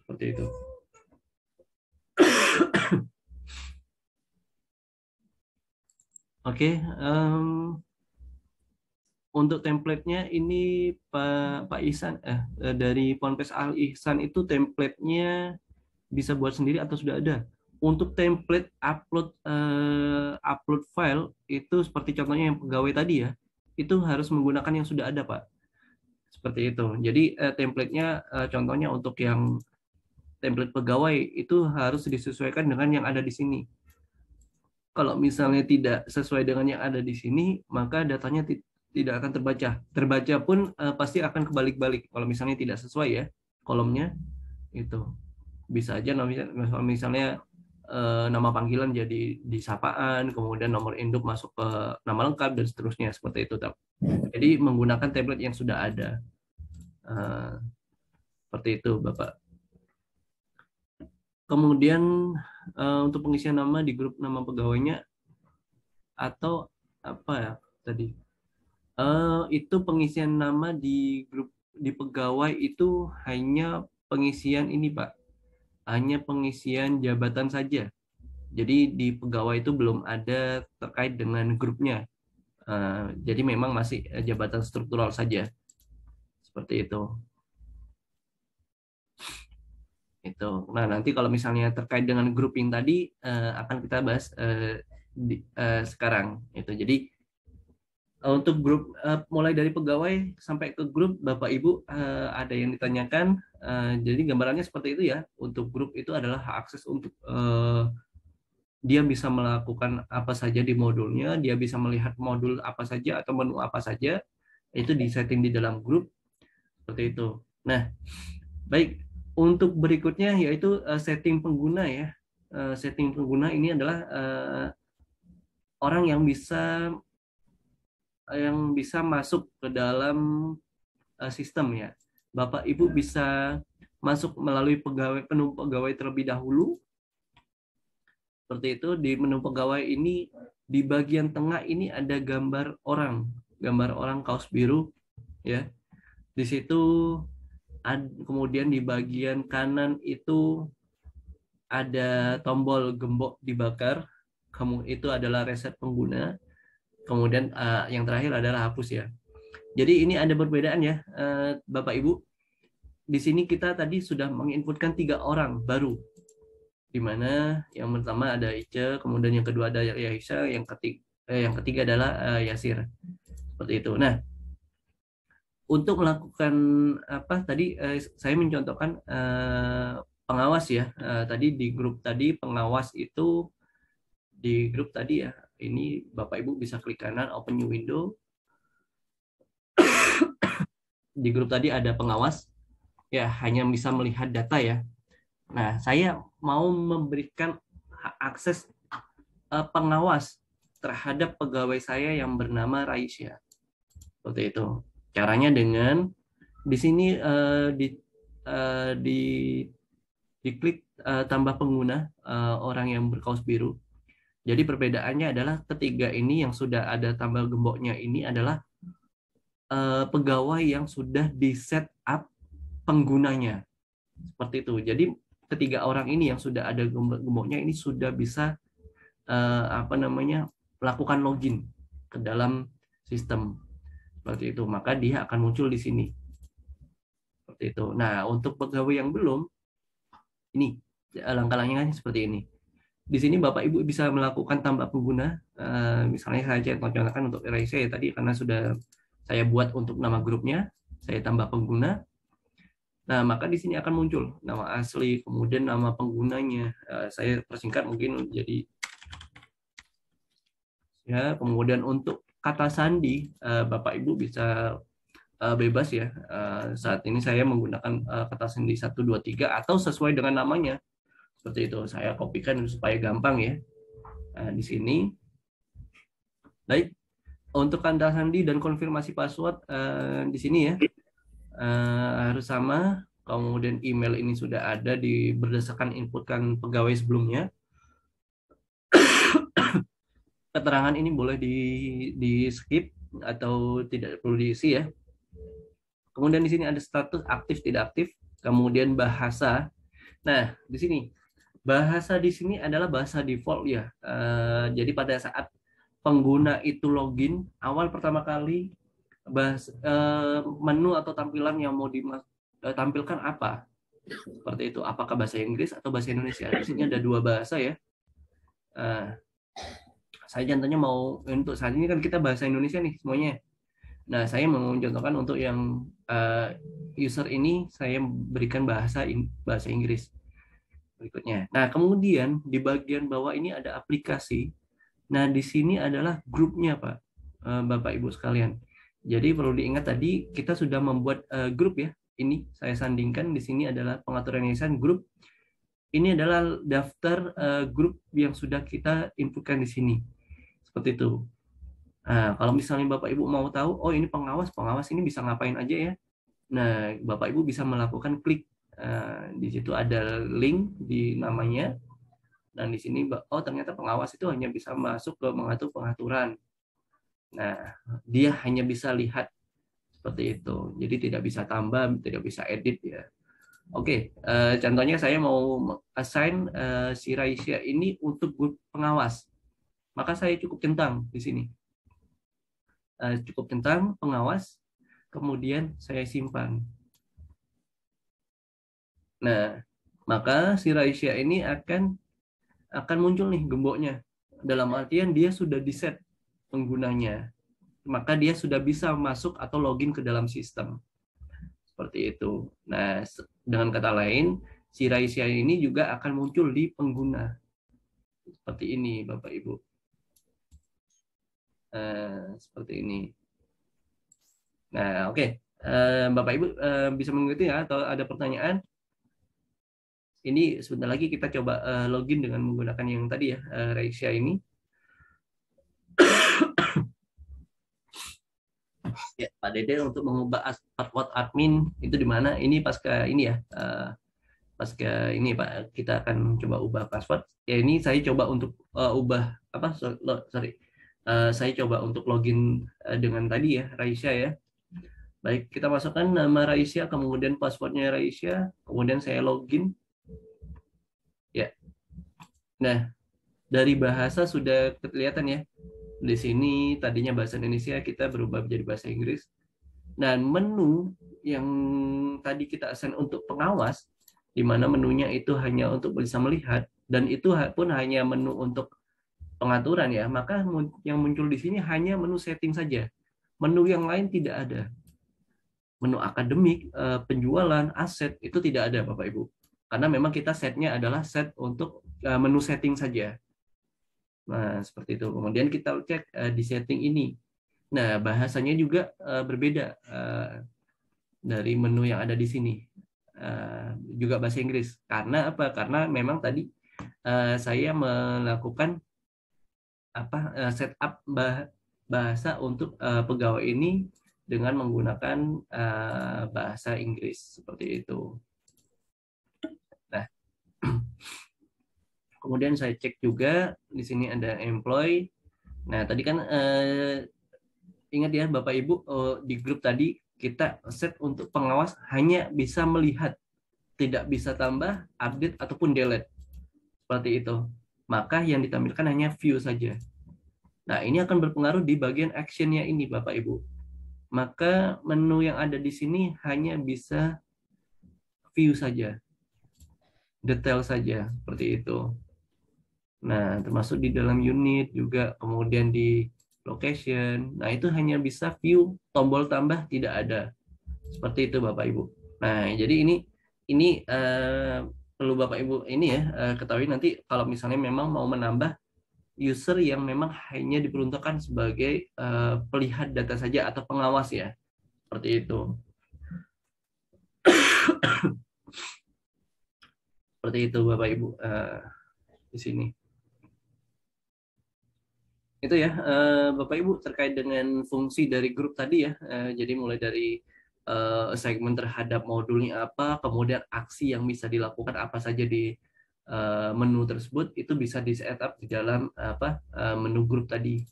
Seperti itu. Oke, untuk template-nya ini Pak Ihsan dari Ponpes Al Ihsan itu template-nya bisa buat sendiri atau sudah ada? Untuk template upload file itu seperti contohnya yang pegawai tadi ya, itu harus menggunakan yang sudah ada, Pak. Seperti itu. Jadi template-nya contohnya untuk yang template pegawai itu harus disesuaikan dengan yang ada di sini. Kalau misalnya tidak sesuai dengan yang ada di sini, maka datanya tidak akan terbaca. Terbaca pun pasti akan kebalik-balik. Kalau misalnya tidak sesuai ya kolomnya itu bisa aja misalnya nama panggilan jadi disapaan, kemudian nomor induk masuk ke nama lengkap dan seterusnya seperti itu. Jadi menggunakan template yang sudah ada. Seperti itu, Bapak. Kemudian untuk pengisian nama di grup nama pegawainya atau apa ya tadi? Itu pengisian nama di grup di pegawai itu hanya pengisian ini, Pak. Hanya pengisian jabatan saja. Jadi di pegawai itu belum ada terkait dengan grupnya. Jadi memang masih jabatan struktural saja. Seperti itu. Itu. Nah, nanti kalau misalnya terkait dengan grouping tadi akan kita bahas sekarang. Itu. Jadi untuk grup mulai dari pegawai sampai ke grup, Bapak Ibu ada yang ditanyakan. Jadi gambarannya seperti itu ya. Untuk grup itu adalah hak akses untuk dia bisa melakukan apa saja di modulnya, dia bisa melihat modul apa saja atau menu apa saja, itu disetting di dalam grup seperti itu. Nah, baik, untuk berikutnya yaitu setting pengguna ya. Setting pengguna ini adalah orang yang bisa masuk ke dalam sistem ya. Bapak Ibu bisa masuk melalui menu pegawai terlebih dahulu. Seperti itu, di menu pegawai ini di bagian tengah ini ada gambar orang kaos biru ya. Di situ kemudian di bagian kanan itu ada tombol gembok dibakar. Itu adalah reset pengguna. Kemudian yang terakhir adalah hapus ya. Jadi ini ada perbedaan ya, Bapak Ibu. Di sini kita tadi sudah menginputkan 3 orang baru, di mana yang pertama ada Ice, kemudian yang kedua ada Yaisa, yang ketiga adalah Yasir. Seperti itu. Nah, untuk melakukan apa tadi saya mencontohkan pengawas ya. Tadi di grup tadi pengawas itu di grup tadi ya. Ini Bapak Ibu bisa klik kanan open new window. Di grup tadi ada pengawas ya, hanya bisa melihat data ya. Nah, saya mau memberikan akses pengawas terhadap pegawai saya yang bernama Raisya. Seperti itu. Caranya dengan di sini diklik tambah pengguna orang yang berkaos biru. Jadi perbedaannya adalah ketiga ini yang sudah ada tambah gemboknya ini adalah pegawai yang sudah di set up penggunanya. Seperti itu. Jadi ketiga orang ini yang sudah ada gemboknya ini sudah bisa melakukan login ke dalam sistem. Seperti itu. Maka dia akan muncul di sini. Seperti itu. Nah, untuk pegawai yang belum, ini langkah-langkahnya seperti ini. Di sini Bapak Ibu bisa melakukan tambah pengguna. Misalnya saya contohkan untuk Eraser ya tadi karena sudah saya buat untuk nama grupnya, saya tambah pengguna. Nah, maka di sini akan muncul nama asli, kemudian nama penggunanya. Saya persingkat mungkin jadi ya. Kemudian untuk kata sandi, Bapak Ibu bisa bebas ya. Saat ini saya menggunakan kata sandi 1, 2, 3 atau sesuai dengan namanya. Seperti itu. Saya kopikan supaya gampang ya. Di sini. Baik. Untuk kata sandi dan konfirmasi password di sini ya. Harus sama. Kemudian email ini sudah ada berdasarkan inputkan pegawai sebelumnya. Keterangan ini boleh di skip atau tidak perlu diisi ya. Kemudian di sini ada status aktif tidak aktif, kemudian bahasa. Nah, di sini bahasa di sini adalah bahasa default ya. Jadi pada saat pengguna itu login awal pertama kali menu atau tampilan yang mau ditampilkan apa? Seperti itu. Apakah bahasa Inggris atau bahasa Indonesia? Di sini ada dua bahasa ya. Eh, saya contohnya mau untuk saat ini kan kita bahasa Indonesia nih semuanya. Nah, saya mau mencontohkan untuk yang user ini saya berikan bahasa Inggris berikutnya. Nah, kemudian di bagian bawah ini ada aplikasi. Nah, di sini adalah grupnya, Pak, Bapak Ibu sekalian. Jadi perlu diingat tadi kita sudah membuat grup ya. Ini saya sandingkan di sini adalah pengaturan yayasan grup. Ini adalah daftar grup yang sudah kita inputkan di sini. Seperti itu. Nah, kalau misalnya Bapak Ibu mau tahu, oh ini pengawas ini bisa ngapain aja ya. Nah, Bapak Ibu bisa melakukan klik. Di situ ada link di namanya. Dan di sini, oh ternyata pengawas itu hanya bisa masuk ke mengatur pengaturan. Nah, dia hanya bisa lihat seperti itu. Jadi tidak bisa tambah, tidak bisa edit ya. Oke, contohnya saya mau assign si Raisya ini untuk grup pengawas. Maka saya cukup centang di sini. Cukup centang pengawas, kemudian saya simpan. Nah, maka si Raisya ini akan muncul nih gemboknya. Dalam artian dia sudah di-set penggunanya. Maka dia sudah bisa masuk atau login ke dalam sistem. Seperti itu. Nah, dengan kata lain, si Raisya ini juga akan muncul di pengguna. Seperti ini, Bapak Ibu. Seperti ini. Nah, oke. Bapak Ibu bisa mengerti ya atau ada pertanyaan? Ini sebentar lagi kita coba login dengan menggunakan yang tadi ya, Raisya ini. Ya, Pak Dede untuk mengubah password admin itu di mana? Ini pasca ini ya, pasca ini Pak, kita akan coba ubah password. Ya ini saya coba untuk ubah apa? Sorry, saya coba untuk login dengan tadi ya, Raisya ya. Baik, kita masukkan nama Raisya, kemudian passwordnya Raisya, kemudian saya login. Ya, nah dari bahasa sudah kelihatan ya. Di sini tadinya bahasa Indonesia kita berubah menjadi bahasa Inggris. Dan menu yang tadi kita assign untuk pengawas, di mana menunya itu hanya untuk bisa melihat, dan itu pun hanya menu untuk pengaturan ya, maka yang muncul di sini hanya menu setting saja. Menu yang lain tidak ada. Menu akademik, penjualan, aset, itu tidak ada Bapak Ibu. Karena memang kita setnya adalah set untuk menu setting saja. Nah, seperti itu. Kemudian kita cek di setting ini. Nah, bahasanya juga berbeda dari menu yang ada di sini. Juga bahasa Inggris. Karena apa? Karena memang tadi saya melakukan setup bahasa untuk pegawai ini dengan menggunakan bahasa Inggris seperti itu. Nah, kemudian saya cek juga di sini ada employee. Nah, tadi kan ingat ya Bapak Ibu, di grup tadi kita set untuk pengawas hanya bisa melihat, tidak bisa tambah, update ataupun delete. Seperti itu. Maka yang ditampilkan hanya view saja. Nah, ini akan berpengaruh di bagian action-nya ini Bapak Ibu. Maka menu yang ada di sini hanya bisa view saja. Detail saja, seperti itu. Nah, termasuk di dalam unit juga, kemudian di location. Nah, itu hanya bisa view, tombol tambah tidak ada. Seperti itu Bapak Ibu. Nah, jadi ini perlu Bapak Ibu ini ya ketahui nanti kalau misalnya memang mau menambah user yang memang hanya diperuntukkan sebagai pelihat data saja atau pengawas ya. Seperti itu. Seperti itu Bapak Ibu di sini. Itu ya Bapak Ibu terkait dengan fungsi dari grup tadi ya. Jadi mulai dari segmen terhadap modulnya apa, kemudian aksi yang bisa dilakukan apa saja di menu tersebut itu bisa di setup di dalam menu grup tadi.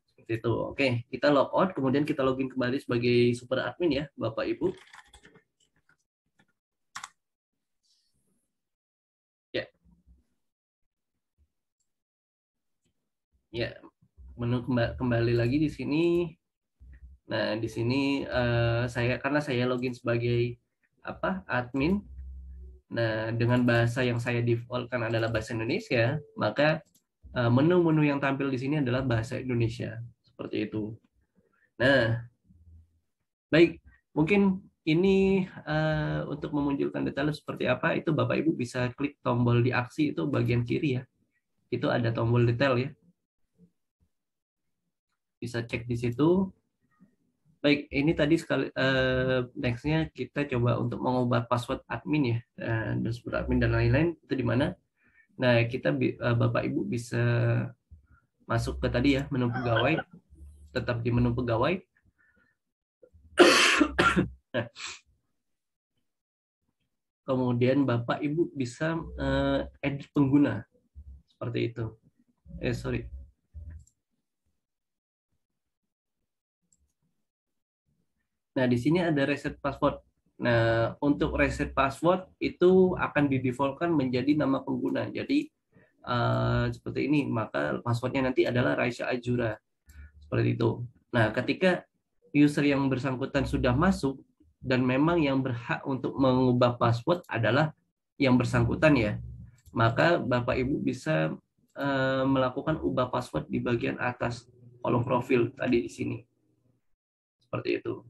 Seperti itu. Oke, kita logout kemudian kita login kembali sebagai super admin ya Bapak Ibu. Ya, menu kembali lagi di sini. Nah, di sini karena saya login sebagai admin. Nah, dengan bahasa yang saya defaultkan adalah bahasa Indonesia, maka menu-menu yang tampil di sini adalah bahasa Indonesia. Seperti itu. Nah, baik, mungkin ini untuk memunculkan detail seperti apa, itu Bapak Ibu bisa klik tombol di aksi itu bagian kiri ya. Itu ada tombol detail ya. Bisa cek di situ. Baik, ini tadi sekali next-nya kita coba untuk mengubah password admin ya, dashboard admin dan lain-lain itu di mana. Nah, kita Bapak Ibu bisa masuk ke tadi ya menu pegawai, tetap di menu pegawai. Nah, kemudian Bapak Ibu bisa edit pengguna seperti itu. Sorry. Nah, di sini ada reset password. Nah, untuk reset password itu akan didefaultkan menjadi nama pengguna. Jadi seperti ini, maka passwordnya nanti adalah Raisya Ajura. Seperti itu. Nah, ketika user yang bersangkutan sudah masuk dan memang yang berhak untuk mengubah password adalah yang bersangkutan ya, maka Bapak Ibu bisa melakukan ubah password di bagian atas kolom profil tadi di sini. Seperti itu.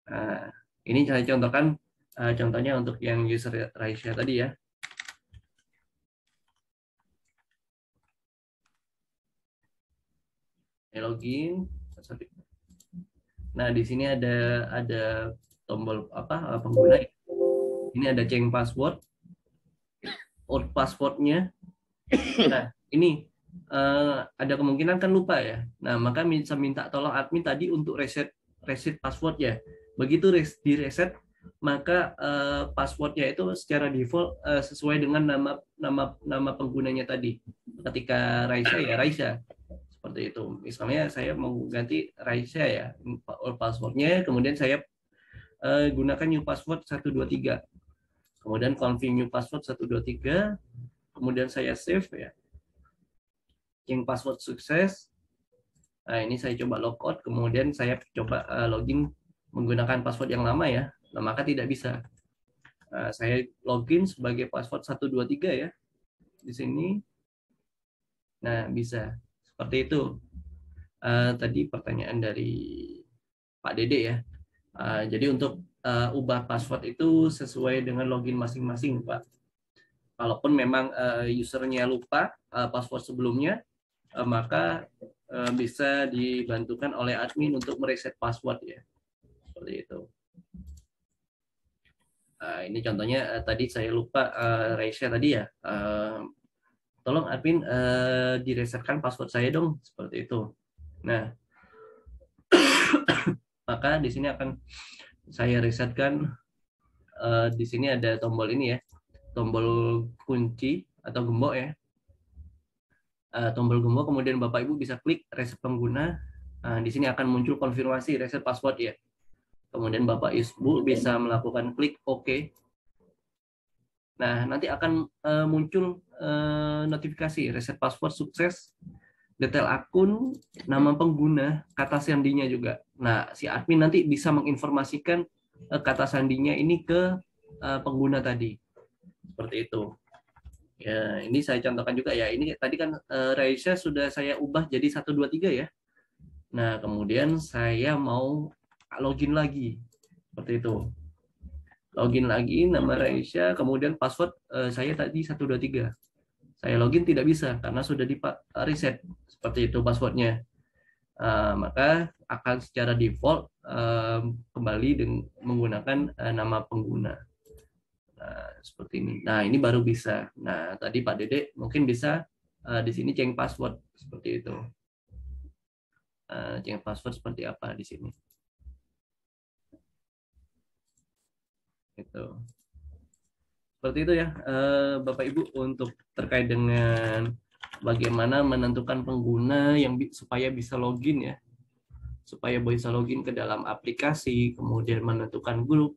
Nah, ini saya contohkan contohnya untuk yang user Raisya tadi ya. Login. Nah, di sini ada tombol pengguna. Ini ada change password. Old passwordnya. Nah, ini ada kemungkinan kan lupa ya. Nah, maka bisa minta tolong admin tadi untuk reset password ya. Begitu di reset, maka passwordnya itu secara default sesuai dengan nama penggunanya tadi. Ketika Raisya ya Raisya. Seperti itu. Misalnya saya mau ganti Raisya ya, old passwordnya, kemudian saya gunakan new password 123. Kemudian confirm new password 123, kemudian saya save ya. Change password sukses. Nah, ini saya coba logout, kemudian saya coba login menggunakan password yang lama ya. Nah, maka tidak bisa. Saya login sebagai password 123 ya. Di sini. Nah, bisa. Seperti itu. Tadi pertanyaan dari Pak Dede ya. Jadi untuk ubah password itu sesuai dengan login masing-masing, Pak. Kalaupun memang usernya lupa password sebelumnya, maka bisa dibantukan oleh admin untuk mereset password ya. Seperti itu. Ini contohnya tadi saya lupa Raisya tadi ya. Tolong admin diresetkan password saya dong, seperti itu. Nah, maka di sini akan saya resetkan. Di sini ada tombol ini ya, tombol kunci atau gembok ya. Tombol gembok, kemudian Bapak Ibu bisa klik reset pengguna. Di sini akan muncul konfirmasi reset password ya. Kemudian Bapak Ibu bisa melakukan klik OK. Nah, nanti akan muncul notifikasi reset password sukses, detail akun, nama pengguna, kata sandinya juga. Nah, si admin nanti bisa menginformasikan kata sandinya ini ke pengguna tadi. Seperti itu. Ya, ini saya contohkan juga ya. Ini tadi kan Raisya sudah saya ubah jadi 123 ya. Nah, kemudian saya mau login lagi. Seperti itu. Login lagi nama Raisya, kemudian password saya tadi 123. Saya login tidak bisa karena sudah di reset. Seperti itu passwordnya. Maka akan secara default kembali menggunakan nama pengguna. Nah, seperti ini. Nah, ini baru bisa. Nah, tadi Pak Dede mungkin bisa di sini change password seperti itu. Change password seperti apa di sini? Itu. Seperti itu ya, Bapak Ibu, untuk terkait dengan bagaimana menentukan pengguna yang supaya bisa login ya. Supaya bisa login ke dalam aplikasi, kemudian menentukan grup,